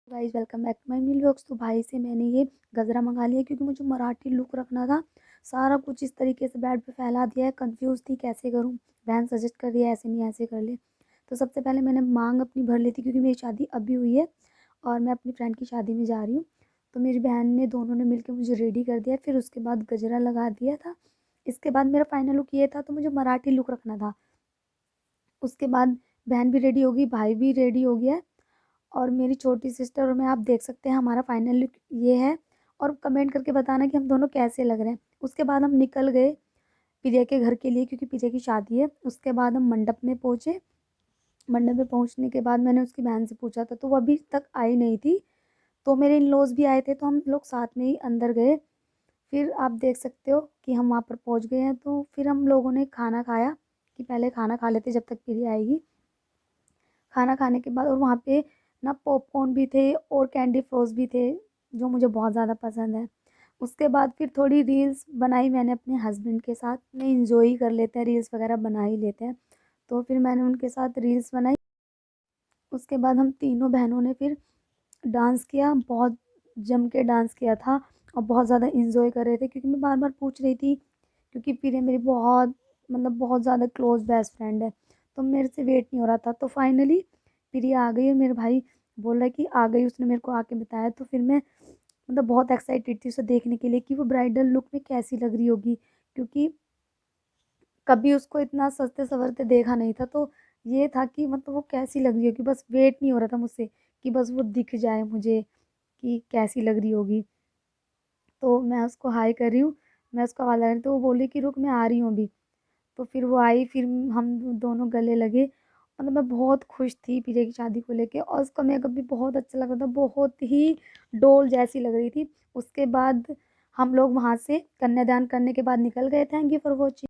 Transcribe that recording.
Guys welcome back to my new vlogs. तो भाई से मैंने ये गजरा मंगा लिया क्योंकि मुझे मराठी लुक रखना था। सारा कुछ इस तरीके से बेड पे फैला दिया है, कंफ्यूज थी कैसे करूं। बहन सजेस्ट कर दिया ऐसे नहीं ऐसे कर ले। तो सबसे पहले मैंने मांग अपनी भर ली थी क्योंकि मेरी शादी अभी हुई है और मैं अपनी फ्रेंड की शादी में जा रही हूँ। तो मेरी बहन ने दोनों ने मिलकर मुझे रेडी कर दिया, फिर उसके बाद गजरा लगा दिया था। इसके बाद मेरा फाइनल लुक ये था, तो मुझे मराठी लुक रखना था। उसके बाद बहन भी रेडी होगी, भाई भी रेडी हो गया और मेरी छोटी सिस्टर और मैं। आप देख सकते हैं हमारा फाइनल लुक ये है। और कमेंट करके बताना कि हम दोनों कैसे लग रहे हैं। उसके बाद हम निकल गए प्रिया के घर के लिए क्योंकि प्रिया की शादी है। उसके बाद हम मंडप में पहुँचे। मंडप में पहुँचने के बाद मैंने उसकी बहन से पूछा था, तो वो अभी तक आई नहीं थी। तो मेरे इन लॉज भी आए थे, तो हम लोग साथ में ही अंदर गए। फिर आप देख सकते हो कि हम वहाँ पर पहुँच गए हैं। तो फिर हम लोगों ने खाना खाया कि पहले खाना खा लेते जब तक प्रिया आएगी। खाना खाने के बाद और वहाँ पे ना पॉपकॉर्न भी थे और कैंडी फ्लोस भी थे, जो मुझे बहुत ज़्यादा पसंद है। उसके बाद फिर थोड़ी रील्स बनाई मैंने अपने हस्बैंड के साथ में। इंजॉय ही कर लेते हैं, रील्स वगैरह बना ही लेते हैं। तो फिर मैंने उनके साथ रील्स बनाई। उसके बाद हम तीनों बहनों ने फिर डांस किया, बहुत जम के डांस किया था और बहुत ज़्यादा इंजॉय कर रहे थे क्योंकि मैं बार बार पूछ रही थी। क्योंकि प्रिया मेरी बहुत मतलब बहुत ज़्यादा क्लोज बेस्ट फ्रेंड है, तो मेरे से वेट नहीं हो रहा था। तो फाइनली प्रिया आ गई और मेरे भाई बोल रहा है कि आ गई, उसने मेरे को आके बताया। तो फिर मैं मतलब बहुत एक्साइटेड थी उसे देखने के लिए कि वो ब्राइडल लुक में कैसी लग रही होगी, क्योंकि कभी उसको इतना सजते संवरते देखा नहीं था। तो ये था कि मतलब वो कैसी लग रही होगी, बस वेट नहीं हो रहा था मुझसे कि बस वो दिख जाए मुझे कि कैसी लग रही होगी। तो मैं उसको हाय कर रही हूँ, मैं उसको आवाज़ आ रही, तो वो बोली कि रुक मैं आ रही हूँ अभी। तो फिर वो आई, फिर हम दोनों गले लगे। मतलब मैं बहुत खुश थी प्रिया की शादी को लेके और उसका मेकअप भी बहुत अच्छा लग रहा था, बहुत ही डोल जैसी लग रही थी। उसके बाद हम लोग वहाँ से कन्यादान करने के बाद निकल गए। Thank you for watching.